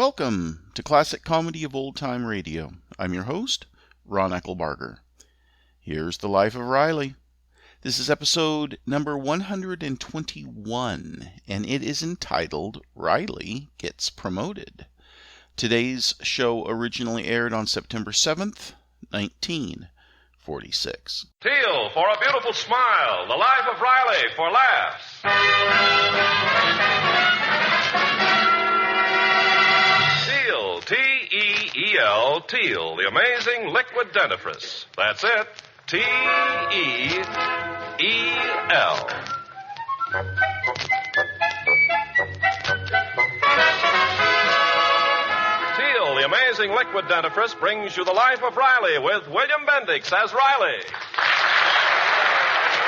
Welcome to Classic Comedy of Old Time Radio. I'm your host, Ron Eckelbarger. Here's the life of Riley. This is episode number 121, and it is entitled Riley Gets Promoted. Today's show originally aired on September 7th, 1946. Teal for a beautiful smile. The life of Riley for laughs. Teal, T-E-E-L, Teal, the amazing liquid dentifrice. That's it, T-E-E-L. Teal, the amazing liquid dentifrice, brings you the life of Riley with William Bendix as Riley.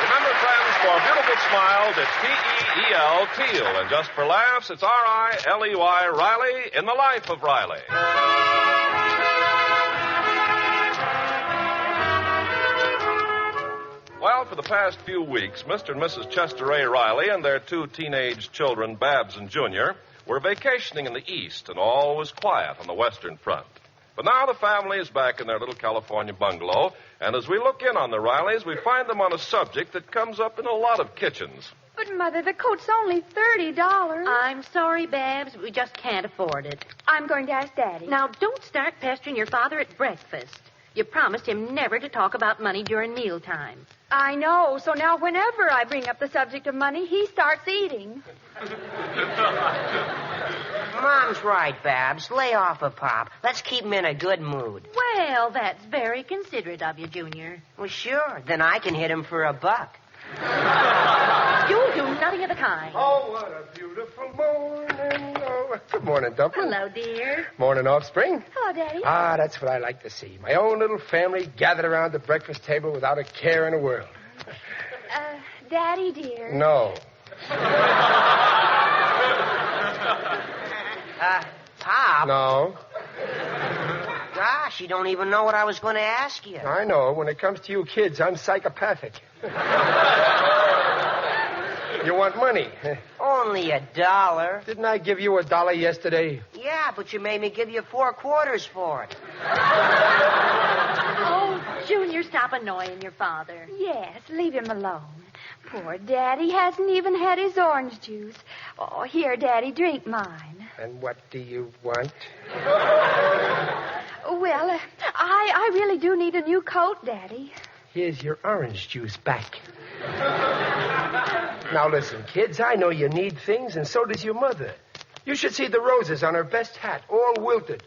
Remember, friends, for beautiful smiles, it's T-E-E-L, Teal. And just for laughs, it's R-I-L-E-Y, Riley, in the life of Riley. Well, for the past few weeks, Mr. and Mrs. Chester A. Riley and their two teenage children, Babs and Junior, were vacationing in the East, and all was quiet on the Western Front. But now the family is back in their little California bungalow, and as we look in on the Rileys, we find them on a subject that comes up in a lot of kitchens. But, Mother, the coat's only $30. I'm sorry, Babs. We just can't afford it. I'm going to ask Daddy. Now, don't start pestering your father at breakfast. You promised him never to talk about money during mealtime. I know, so now whenever I bring up the subject of money, he starts eating. Mom's right, Babs. Lay off of Pop. Let's keep him in a good mood. Well, that's very considerate of you, Junior. Well, sure. Then I can hit him for $1. You'll do nothing of the kind. Oh, what a beautiful morning. Oh, good morning, Dumpling. Hello, dear. Morning, Offspring. Hello, Daddy. Ah, that's what I like to see. My own little family gathered around the breakfast table without a care in the world. Daddy, dear. No. Pop? No. Gosh, you don't even know what I was going to ask you. I know. When it comes to you kids, I'm psychopathic. You want money? Only $1. Didn't I give you $1 yesterday? Yeah, but you made me give you 4 quarters for it. Oh, Junior, stop annoying your father. Yes, leave him alone. Poor Daddy hasn't even had his orange juice. Oh, here, Daddy, drink mine. And what do you want? Well, I really do need a new coat, Daddy. Here's your orange juice back. Now listen, kids, I know you need things, and so does your mother. You should see the roses on her best hat, all wilted.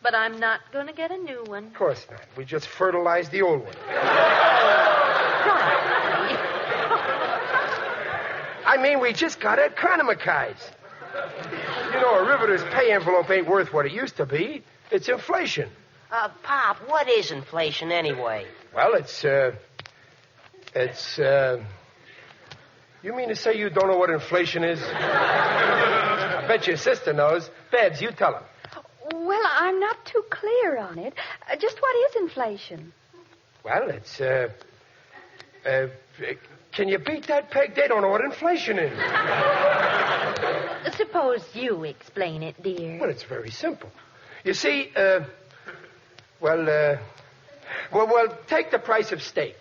But I'm not going to get a new one. Of course not. We just fertilized the old one. I mean, we just got to economize. You know, a riveter's pay envelope ain't worth what it used to be. It's inflation. Pop, what is inflation anyway? Well, you mean to say you don't know what inflation is? I bet your sister knows. Babs, you tell her. Well, I'm not too clear on it. Just what is inflation? Well, it's, can you beat that, Peg? They don't know what inflation is. Suppose you explain it, dear. Well, it's very simple. You see, well, take the price of steak.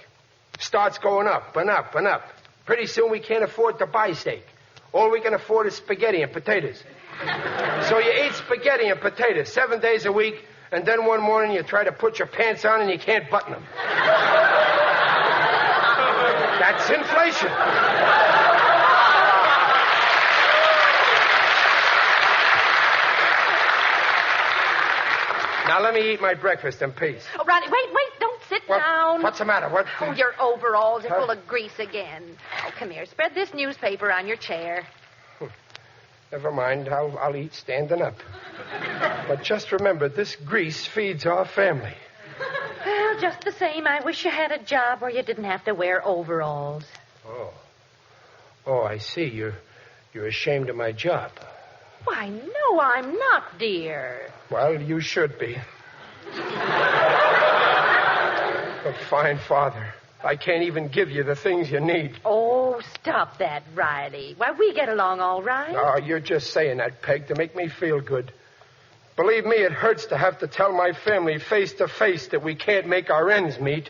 Starts going up and up and up. Pretty soon we can't afford to buy steak. All we can afford is spaghetti and potatoes. So you eat spaghetti and potatoes 7 days a week, and then one morning you try to put your pants on and you can't button them. That's inflation. Now let me eat my breakfast in peace. Oh, Ronnie, wait, don't sit down. What's the matter? What? Oh, your overalls are full of grease again. Oh, come here. Spread this newspaper on your chair. Never mind. I'll eat standing up. But just remember, this grease feeds our family. Well, just the same, I wish you had a job where you didn't have to wear overalls. Oh, I see. You're ashamed of my job. Why, no, I'm not, dear. Well, you should be. A fine father. I can't even give you the things you need. Oh, stop that, Riley. Why, we get along all right. Oh, you're just saying that, Peg, to make me feel good. Believe me, it hurts to have to tell my family face to face that we can't make our ends meet.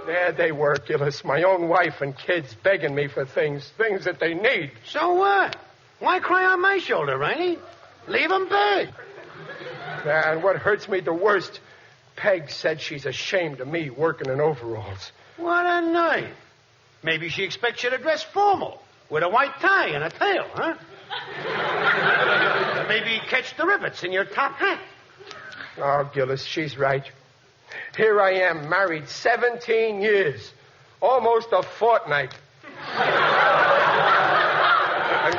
There they were, Gillis, my own wife and kids begging me for things that they need. So what? Why cry on my shoulder, Riley? Leave 'em beg. And what hurts me the worst, Peg said she's ashamed of me working in overalls. What a night. Maybe she expects you to dress formal, with a white tie and a tail, huh? Maybe catch the rivets in your top hat. Oh, Gillis, she's right. Here I am, married 17 years. Almost a fortnight. And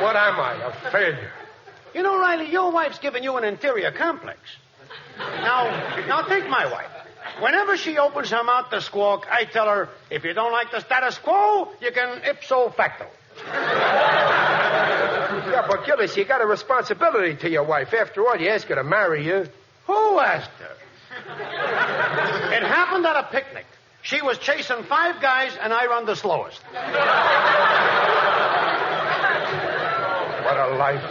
what am I? A failure. You know, Riley, your wife's giving you an inferior complex. Now take my wife. Whenever she opens her mouth to squawk, I tell her, if you don't like the status quo, you can ipso facto. Yeah, but Gillis, you got a responsibility to your wife. After all, you asked her to marry you. Who asked her? It happened at a picnic. She was chasing 5 guys, and I run the slowest. What a life.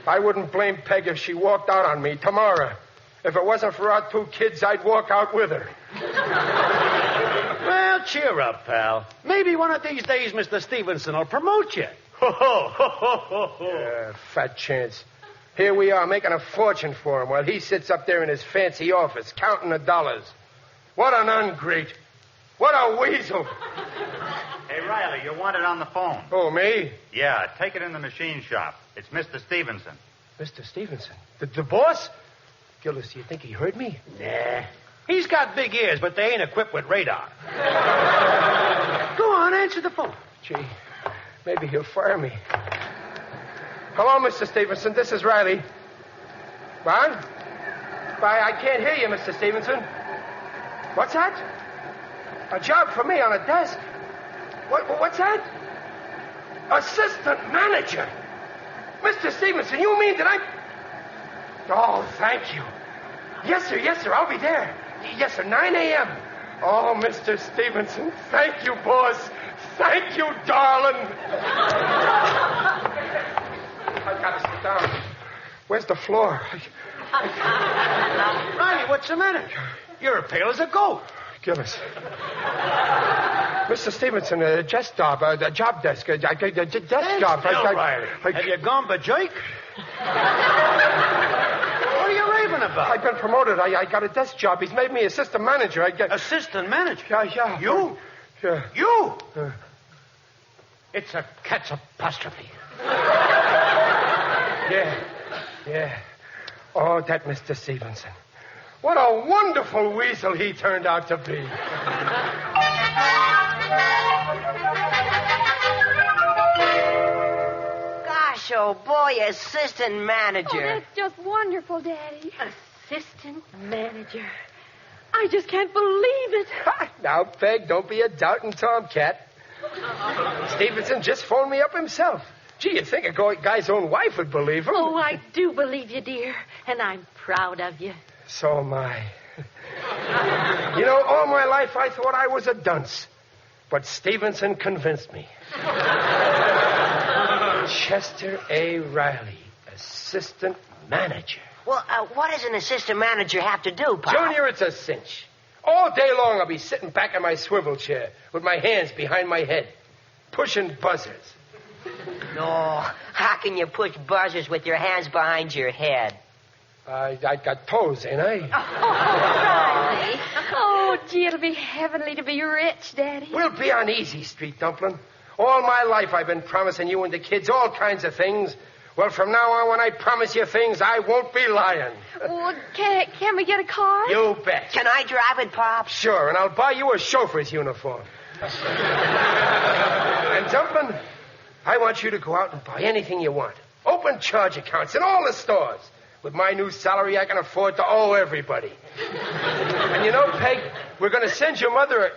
I wouldn't blame Peg if she walked out on me tomorrow. If it wasn't for our 2 kids, I'd walk out with her. Well, cheer up, pal. Maybe one of these days Mr. Stevenson will promote you. Yeah, fat chance. Here we are making a fortune for him while he sits up there in his fancy office counting the dollars. What an ungrate. What a weasel. Hey, Riley, you're wanted on the phone. Oh, me? Yeah, take it in the machine shop. It's Mr. Stevenson. Mr. Stevenson? The boss? Gillis, do you think he heard me? Nah. He's got big ears, but they ain't equipped with radar. Go on, answer the phone. Gee, maybe he'll fire me. Hello, Mr. Stevenson. This is Riley. What? I can't hear you, Mr. Stevenson. What's that? A job for me on a desk? What's that? Assistant manager. Mr. Stevenson, you mean that I... Oh, thank you. Yes, sir, I'll be there. Yes, sir, 9 a.m. Oh, Mr. Stevenson, thank you, boss. Thank you, darling. I've got to sit down. Where's the floor? Riley, what's the matter? You're as pale as a goat. Gillis. Mr. Stevenson, a desk job, a job desk, a desk job. Riley. Have you gone bajoik? What are you raving about? I've been promoted. I got a desk job. He's made me assistant manager. Assistant manager? Yeah. You? Yeah. You? It's a cat's apostrophe. Yeah. Oh, that Mr. Stevenson. What a wonderful weasel he turned out to be. Gosh, oh boy, assistant manager. Oh, that's just wonderful, Daddy. Assistant manager. I just can't believe it. Now, Peg, don't be a doubting tomcat. Stevenson just phoned me up himself. Gee, you'd think a guy's own wife would believe him. Oh, I do believe you, dear. And I'm proud of you. So am I. You know, all my life I thought I was a dunce. But Stevenson convinced me. Chester A. Riley, assistant manager. Well, what does an assistant manager have to do, Pop? Junior, it's a cinch. All day long I'll be sitting back in my swivel chair with my hands behind my head, pushing buzzers. No, how can you push buzzers with your hands behind your head? I got toes, ain't I? Riley. Oh, gee, it'll be heavenly to be rich, Daddy. We'll be on Easy Street, Dumpling. All my life I've been promising you and the kids all kinds of things. Well, from now on, when I promise you things, I won't be lying. Well, can we get a car? You bet. Can I drive it, Pop? Sure, and I'll buy you a chauffeur's uniform. And Dumpling, I want you to go out and buy anything you want. Open charge accounts in all the stores. With my new salary, I can afford to owe everybody. And you know, Peg, we're going to send your mother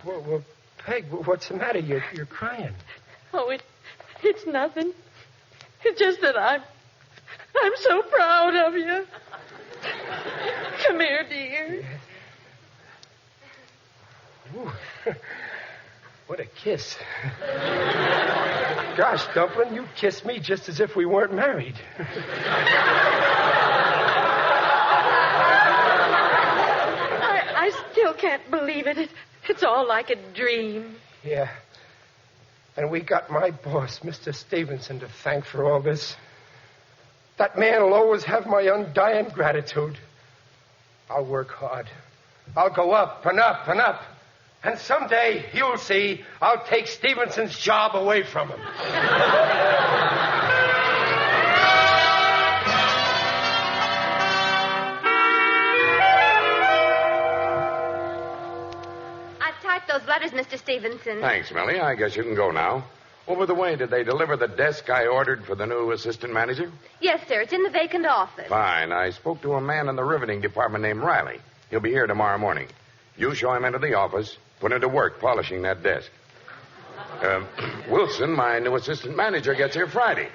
Well, Peg, what's the matter? You're crying. Oh, it's nothing. It's just that I'm so proud of you. Come here, dear. Ooh. What a kiss. Gosh, Dumpling, you kissed me just as if we weren't married. I still can't believe it. It's all like a dream. Yeah. And we got my boss, Mr. Stevenson, to thank for all this. That man will always have my undying gratitude. I'll work hard. I'll go up and up and up. And someday, you'll see, I'll take Stevenson's job away from him. I've typed those letters, Mr. Stevenson. Thanks, Millie. I guess you can go now. Over the way, did they deliver the desk I ordered for the new assistant manager? Yes, sir. It's in the vacant office. Fine. I spoke to a man in the riveting department named Riley. He'll be here tomorrow morning. You show him into the office, put him to work polishing that desk. Wilson, my new assistant manager, gets here Friday.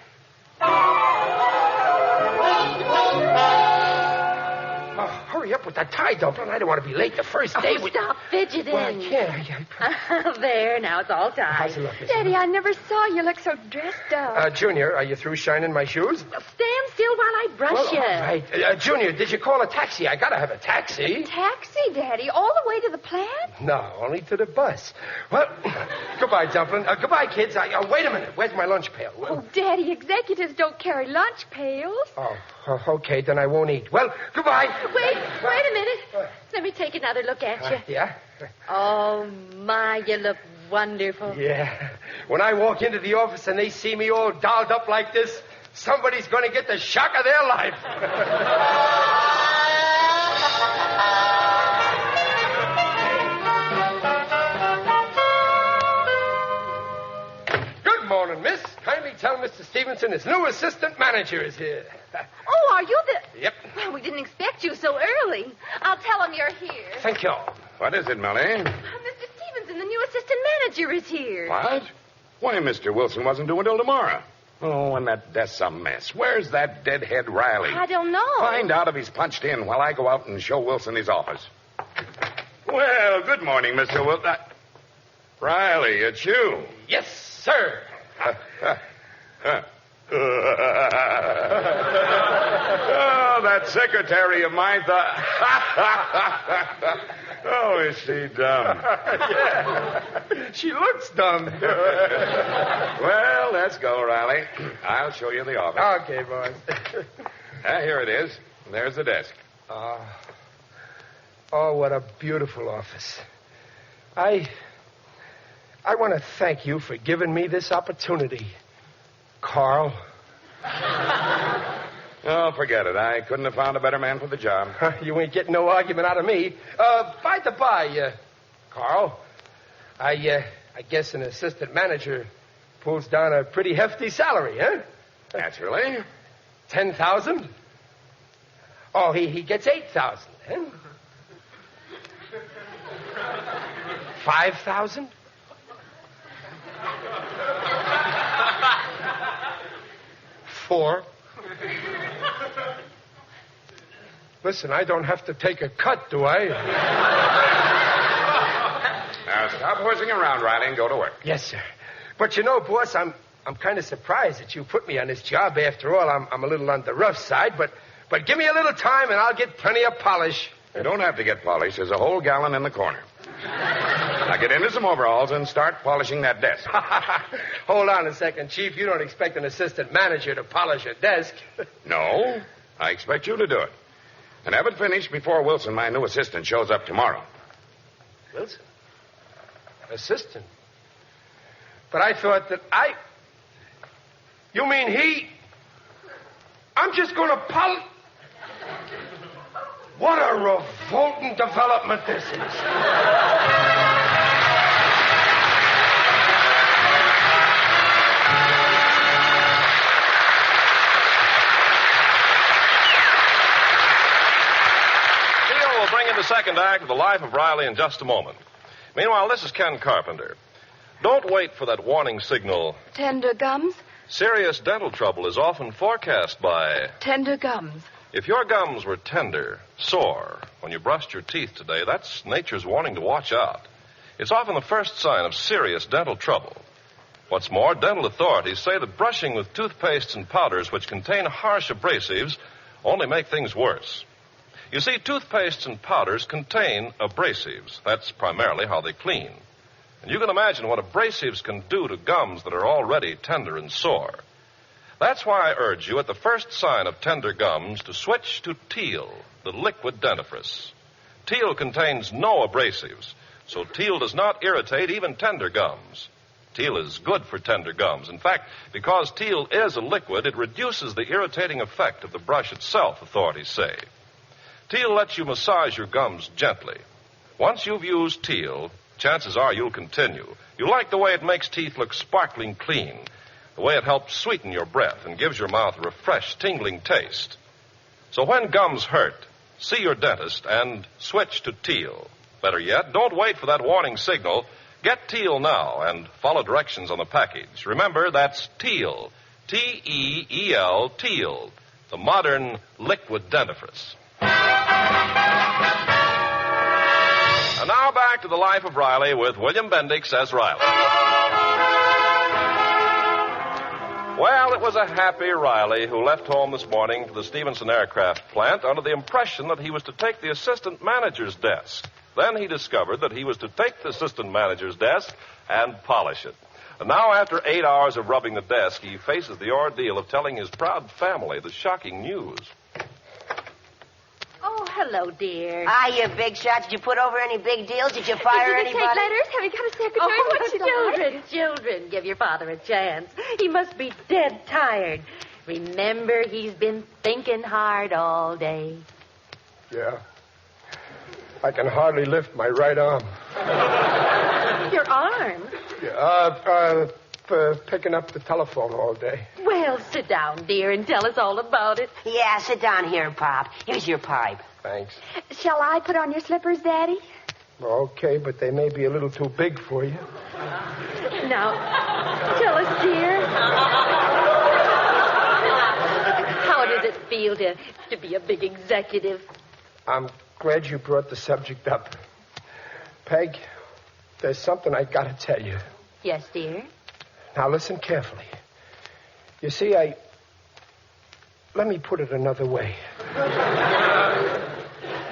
Oh, hurry up with that tie, Dumpling. I don't want to be late the first day. Stop fidgeting. Well, I can't. There, now it's all tied. How's it look? Daddy, I never saw you look so dressed up. Junior, are you through shining my shoes? Stand still while I brush Well, you. all right. Junior, did you call a taxi? I gotta have a taxi. Taxi, Daddy? All the way to the plant? No, only to the bus. Well, goodbye, Dumpling. Goodbye, kids. Wait a minute. Where's my lunch pail? Oh, Daddy, executives don't carry lunch pails. Oh, okay, then I won't eat. Well, goodbye. Wait a minute. Let me take another look at you. Yeah? Oh, my, you look wonderful. Yeah. When I walk into the office and they see me all dolled up like this, somebody's going to get the shock of their life. Good morning, miss. Kindly tell Mr. Stevenson his new assistant manager is here. Oh, are you the... Yep. Well, we didn't expect you so early. I'll tell him you're here. Thank you. What is it, Millie? Mr. Stevenson, the new assistant manager, is here. What? Why, Mr. Wilson wasn't due until tomorrow. Oh, and that desk's a mess. Where's that deadhead Riley? I don't know. Find out if he's punched in while I go out and show Wilson his office. Well, good morning, Mr. Wilson. Riley, it's you. Yes, sir. Oh, that secretary of mine thought... Oh, is she dumb? Yeah. She looks dumb. Well, let's go, Riley. I'll show you the office. Okay, boys. Here it is. There's the desk. Oh, what a beautiful office. I want to thank you for giving me this opportunity, Carl. Oh, forget it. I couldn't have found a better man for the job. You ain't getting no argument out of me. By the by, Carl, I guess an assistant manager pulls down a pretty hefty salary, huh? Naturally. 10,000? Oh, he gets 8,000, huh? 5,000? 4? Listen, I don't have to take a cut, do I? Now, stop horsing around, Riley, and go to work. Yes, sir. But you know, boss, I'm kind of surprised that you put me on this job. After all, I'm a little on the rough side, but give me a little time and I'll get plenty of polish. You don't have to get polished. There's a whole gallon in the corner. Now get into some overalls and start polishing that desk. Hold on a second, Chief. You don't expect an assistant manager to polish a desk. No, I expect you to do it. And have it finished before Wilson, my new assistant, shows up tomorrow. Wilson? Assistant? But I thought that You mean he... I'm just going to polish... What a revolting development this is. We'll bring in the second act of The Life of Riley in just a moment. Meanwhile, this is Ken Carpenter. Don't wait for that warning signal. Tender gums? Serious dental trouble is often forecast by... Tender gums. If your gums were tender, sore, when you brushed your teeth today, that's nature's warning to watch out. It's often the first sign of serious dental trouble. What's more, dental authorities say that brushing with toothpastes and powders which contain harsh abrasives only make things worse. You see, toothpastes and powders contain abrasives. That's primarily how they clean. And you can imagine what abrasives can do to gums that are already tender and sore. That's why I urge you at the first sign of tender gums to switch to Teal, the liquid dentifrice. Teal contains no abrasives, so Teal does not irritate even tender gums. Teal is good for tender gums. In fact, because Teal is a liquid, it reduces the irritating effect of the brush itself, authorities say. Teal lets you massage your gums gently. Once you've used Teal, chances are you'll continue. You like the way it makes teeth look sparkling clean, the way it helps sweeten your breath and gives your mouth a refreshed, tingling taste. So when gums hurt, see your dentist and switch to Teal. Better yet, don't wait for that warning signal. Get Teal now and follow directions on the package. Remember, that's Teal, T-E-E-L, Teal, the modern liquid dentifrice. And now back to the Life of Riley with William Bendix as Riley. Well, it was a happy Riley who left home this morning for the Stevenson Aircraft Plant under the impression that he was to take the assistant manager's desk. Then he discovered that he was to take the assistant manager's desk and polish it. And now, after 8 hours of rubbing the desk, he faces the ordeal of telling his proud family the shocking news. Oh, hello, dear. Hi, you big shot. Did you put over any big deals? Did you fire Did you anybody? take letters? Have you got a secretary? Oh, What's she like? children, give your father a chance. He must be dead tired. Remember, he's been thinking hard all day. Yeah. I can hardly lift my right arm. Your arm? Yeah, picking up the telephone all day. Well, sit down, dear, and tell us all about it. Yeah, sit down here, Pop. Here's your pipe. Thanks. Shall I put on your slippers, Daddy? Okay, but they may be a little too big for you. Now, tell us, dear. How does it feel to be a big executive? I'm glad you brought the subject up. Peg, there's something I gotta tell you. Yes, dear. Now listen carefully. You see, let me put it another way.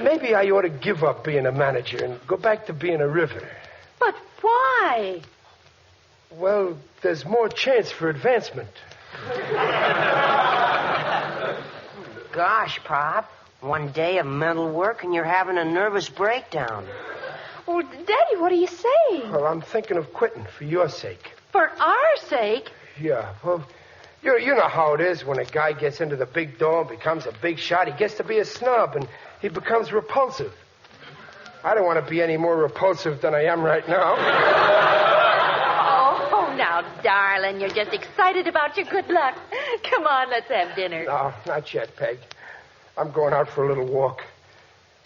Maybe I ought to give up being a manager and go back to being a riveter. But why? Well, there's more chance for advancement. Gosh, Pop. One day of mental work and you're having a nervous breakdown. Oh, Daddy, what are you saying? Well, I'm thinking of quitting for your sake. For our sake? Yeah, well, you know how it is when a guy gets into the big door and becomes a big shot. He gets to be a snub and he becomes repulsive. I don't want to be any more repulsive than I am right now. Oh, now, darling, you're just excited about your good luck. Come on, let's have dinner. No, not yet, Peg. I'm going out for a little walk.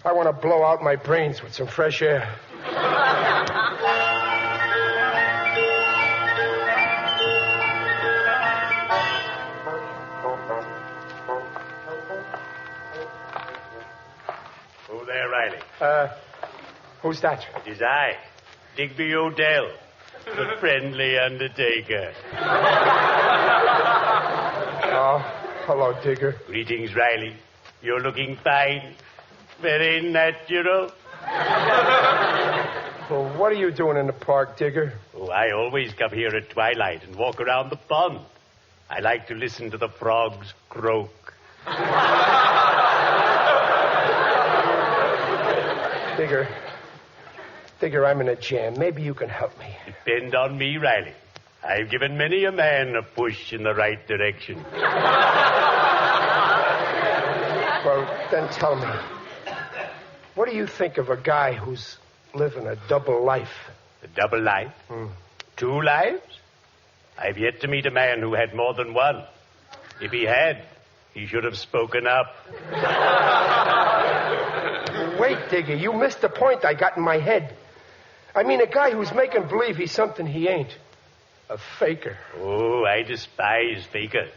I want to blow out my brains with some fresh air. Who there, Riley? Who's that? It is I, Digby Odell, the friendly undertaker. Oh, hello, Digger. Greetings, Riley. You're looking fine. Very natural. Well, what are you doing in the park, Digger? Oh, I always come here at twilight and walk around the pond. I like to listen to the frogs croak. Digger, I'm in a jam. Maybe you can help me. Depend on me, Riley. I've given many a man a push in the right direction. Well, then tell me, what do you think of a guy who's living a double life? A double life? 2 lives? I've yet to meet a man who had more than one. If he had, he should have spoken up. Wait, Digger, you missed the point I got in my head. I mean a guy who's making believe he's something he ain't. A faker. Oh, I despise fakers.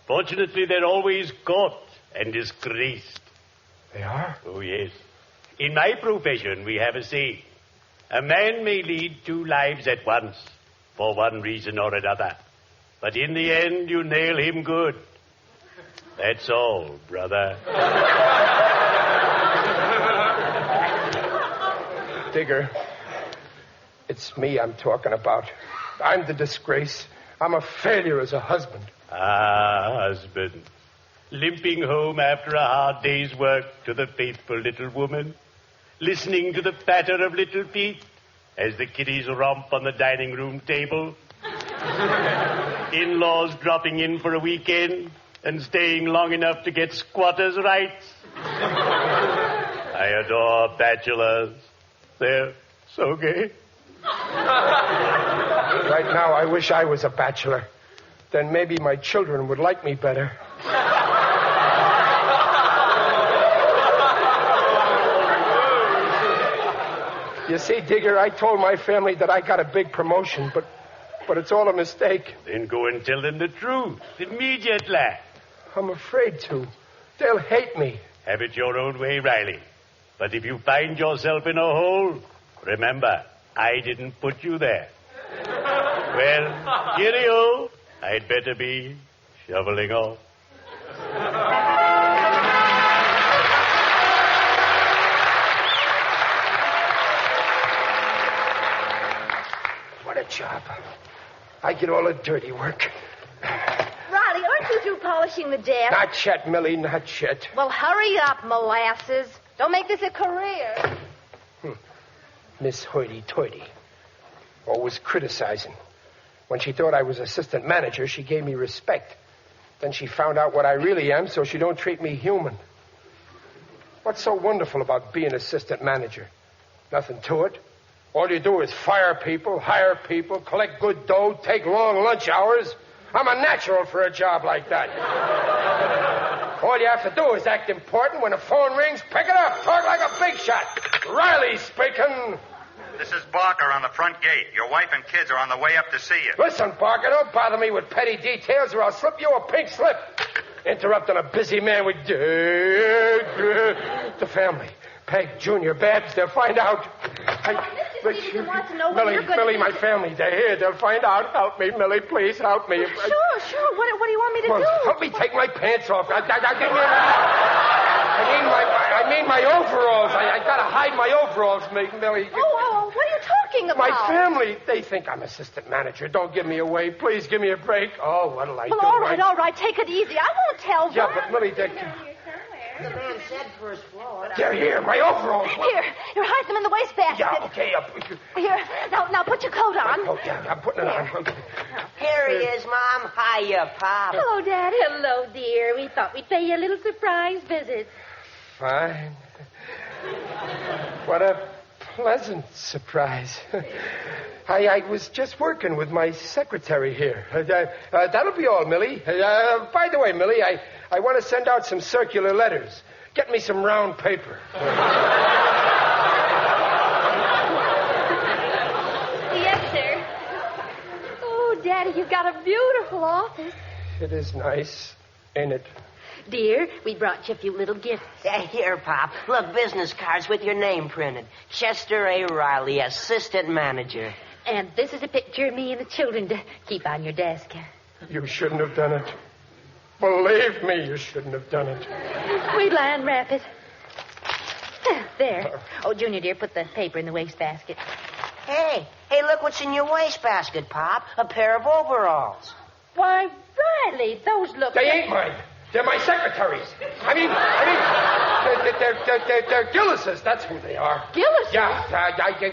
Fortunately, they're always caught and disgraced. They are? Oh, yes. In my profession, we have a saying. A man may lead two lives at once, for one reason or another. But in the end, you nail him good. That's all, brother. Digger, it's me I'm talking about. I'm the disgrace. I'm a failure as a husband. Ah, husband. Limping home after a hard day's work to the faithful little woman. Listening to the patter of little feet as the kiddies romp on the dining room table. In-laws dropping in for a weekend and staying long enough to get squatters' rights. I adore bachelors. They're so gay. Right now, I wish I was a bachelor. Then maybe my children would like me better. You see, Digger, I told my family that I got a big promotion, but it's all a mistake. Then go and tell them the truth immediately. I'm afraid to. They'll hate me. Have it your own way, Riley. But if you find yourself in a hole, remember, I didn't put you there. Well, cheerio. I'd better be shoveling off. What a job. I get all the dirty work. Riley, aren't you through polishing the desk? Not yet, Millie, not yet. Well, hurry up, molasses. Don't make this a career. Miss Hoity-Toity. Always criticizing. When she thought I was assistant manager, she gave me respect. Then she found out what I really am, so she don't treat me human. What's so wonderful about being assistant manager? Nothing to it. All you do is fire people, hire people, collect good dough, take long lunch hours. I'm a natural for a job like that. All you have to do is act important. When the phone rings, pick it up. Talk like a big shot. Riley speaking. This is Barker on the front gate. Your wife and kids are on the way up to see you. Listen, Barker, don't bother me with petty details or I'll slip you a pink slip. Interrupting a busy man with the family. Peg, Junior, Babs, they'll find out. Millie, my family, they're here. They'll find out. Help me, Millie, please help me. Sure. What do you want me to do? Help me take my pants off. I mean my overalls. I gotta hide my overalls, Millie. Oh, what are you talking about? My family, they think I'm assistant manager. Don't give me away. Please give me a break. Oh, what'll I do? Well, all right. Take it easy. I won't tell them. Yeah, but Millie, The man said first floor. they're here. My overalls. Here, hide them in the wastebasket. Yeah, okay. Here, now put your coat on. Oh, yeah, I'm putting it on. Here he is, Mom. Hiya, Pop. Hello, Daddy. Hello, dear. We thought we'd pay you a little surprise visit. Fine. What a pleasant surprise. I was just working with my secretary here. That'll be all, Millie. By the way, Millie, I want to send out some circular letters. Get me some round paper. Yes, sir. Oh, Daddy, you've got a beautiful office. It is nice, ain't it? Dear, we brought you a few little gifts. Here, Pop. Look, business cards with your name printed. Chester A. Riley, assistant manager. And this is a picture of me and the children to keep on your desk. You shouldn't have done it. Believe me, you shouldn't have done it. We'll unwrap it. There. Oh, Junior, dear, put the paper in the wastebasket. Hey, look what's in your wastebasket, Pop. A pair of overalls. Why, Riley, those look... They ain't mine. They're my secretaries. I mean, they're Gillis's. That's who they are. Gillis? Yeah,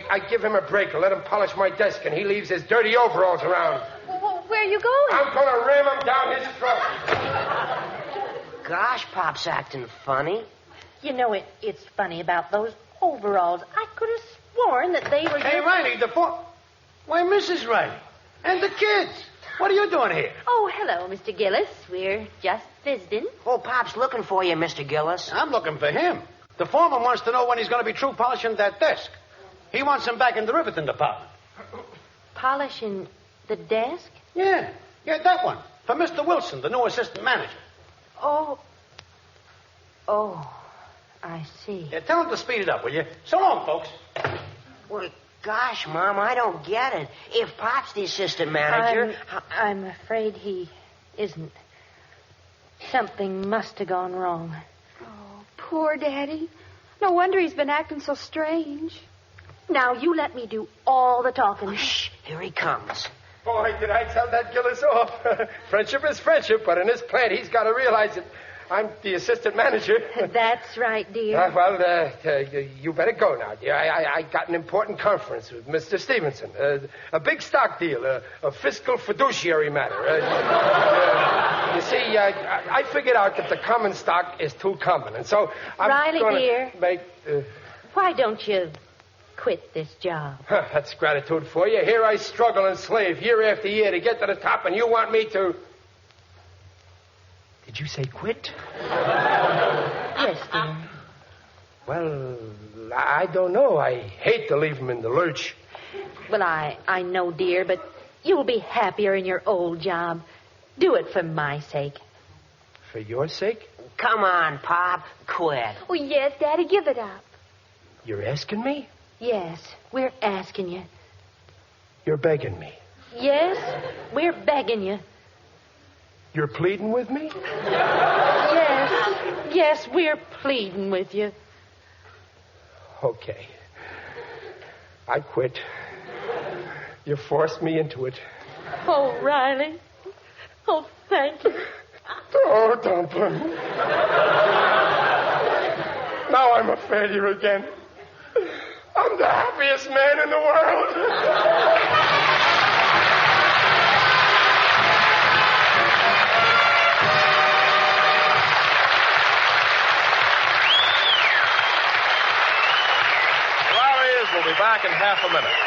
I give him a break and let him polish my desk, and he leaves his dirty overalls around. Well, where are you going? I'm going to ram him down his throat. Gosh, Pop's acting funny. You know, it's funny about those overalls. I could have sworn that they were... Hey, Riley, Why, Mrs. Riley. And the kids. What are you doing here? Oh, hello, Mr. Gillis. We're just visiting. Oh, Pop's looking for you, Mr. Gillis. I'm looking for him. The foreman wants to know when he's going to be through polishing that desk. He wants him back in the riveting department. Polishing the desk? Yeah, that one. For Mr. Wilson, the new assistant manager. Oh, I see. Yeah, tell him to speed it up, will you? So long, folks. Well, Gosh, Mom, I don't get it. If Pop's the assistant manager... I'm afraid he isn't. Something must have gone wrong. Oh, poor Daddy. No wonder he's been acting so strange. Now, you let me do all the talking. Shh, here he comes. Boy, did I tell that Gillis off. Friendship is friendship, but in this plant, he's got to realize that I'm the assistant manager. That's right, dear. You better go now, dear. I got an important conference with Mr. Stevenson. A big stock deal, a fiscal fiduciary matter. You see, I figured out that the common stock is too common, and so I'm Riley, gonna dear. make... Why don't you quit this job? That's gratitude for you. Here I struggle and slave year after year to get to the top, and you want me to... Did you say quit? Yes, dear. Well, I don't know. I hate to leave him in the lurch. Well, I know, dear, but you'll be happier in your old job. Do it for my sake. For your sake? Come on, Pop. Quit. Oh, yes, Daddy, give it up. You're asking me? Yes, we're asking you. You're begging me. Yes, we're begging you. You're pleading with me? Yes, we're pleading with you. Okay. I quit. You forced me into it. Oh, Riley. Oh, thank you. Oh, Dumpling. Now I'm a failure again. I'm the happiest man in the world. We'll be back in half a minute.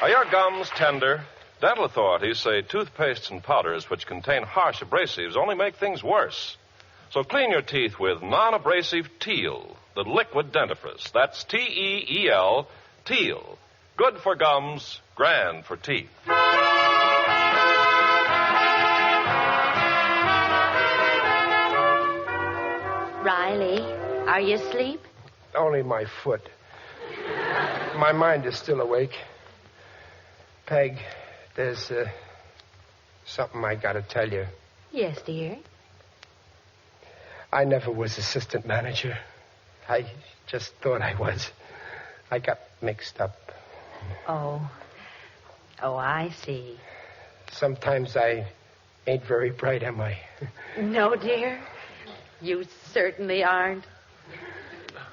Are your gums tender? Dental authorities say toothpastes and powders which contain harsh abrasives only make things worse. So clean your teeth with non-abrasive Teal, the liquid dentifrice. That's T-E-E-L, Teal. Good for gums, grand for teeth. Riley, are you asleep? Only my foot. My mind is still awake. Peg, there's something I got to tell you. Yes, dear. I never was assistant manager. I just thought I was. I got mixed up. Oh, I see. Sometimes I ain't very bright, am I? No, dear. You certainly aren't.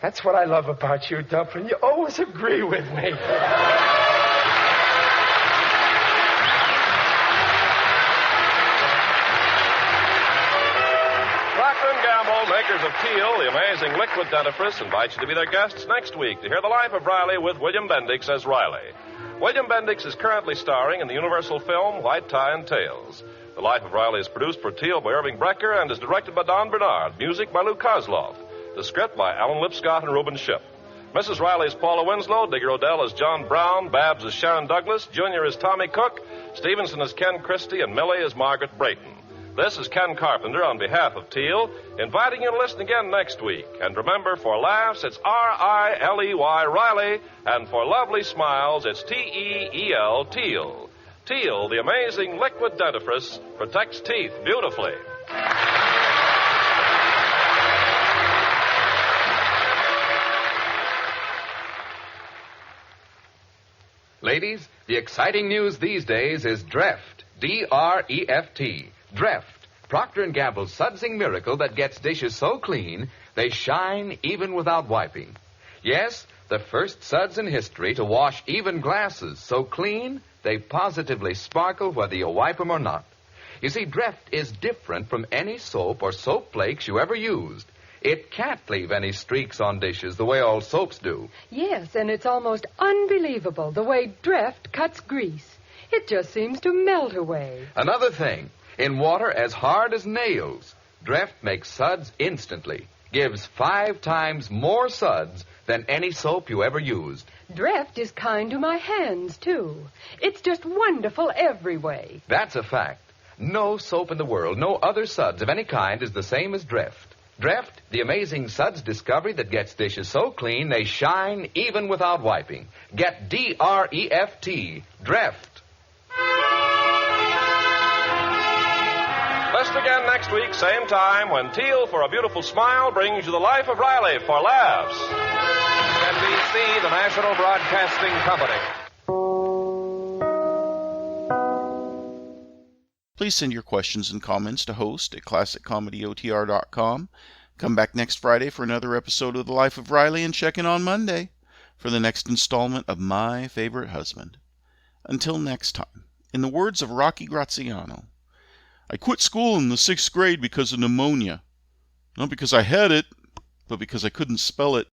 That's what I love about you, Dumpling. You always agree with me. Procter & Gamble, makers of Teal, the amazing liquid dentifrice, invite you to be their guests next week to hear the life of Riley with William Bendix as Riley. William Bendix is currently starring in the Universal film White Tie and Tails. The Life of Riley is produced for Teal by Irving Brecker and is directed by Don Bernard. Music by Lou Kozloff. The script by Alan Lipscott and Reuben Ship. Mrs. Riley is Paula Winslow. Digger Odell is John Brown. Babs is Sharon Douglas. Junior is Tommy Cook. Stevenson is Ken Christie. And Millie is Margaret Brayton. This is Ken Carpenter on behalf of Teal, inviting you to listen again next week. And remember, for laughs, it's R-I-L-E-Y, Riley. And for lovely smiles, it's T-E-E-L, Teal. Teal, the amazing liquid dentifrice, protects teeth beautifully. Ladies, the exciting news these days is Dreft, D-R-E-F-T. Dreft, Procter & Gamble's sudsing miracle that gets dishes so clean, they shine even without wiping. Yes, the first suds in history to wash even glasses so clean, they positively sparkle whether you wipe them or not. You see, Dreft is different from any soap or soap flakes you ever used. It can't leave any streaks on dishes the way all soaps do. Yes, and it's almost unbelievable the way Dreft cuts grease. It just seems to melt away. Another thing, in water as hard as nails, Dreft makes suds instantly. Gives 5 times more suds than any soap you ever used. Dreft is kind to my hands, too. It's just wonderful every way. That's a fact. No soap in the world, no other suds of any kind is the same as Dreft. Dreft, the amazing suds discovery that gets dishes so clean they shine even without wiping. Get D-R-E-F-T, Dreft. Listen again next week, same time, when Teal for a Beautiful Smile brings you The Life of Riley for laughs. NBC, the National Broadcasting Company. Please send your questions and comments to host@classiccomedyotr.com. Come back next Friday for another episode of The Life of Riley, and check in on Monday for the next installment of My Favorite Husband. Until next time, in the words of Rocky Graziano, I quit school in the 6th grade because of pneumonia. Not because I had it, but because I couldn't spell it.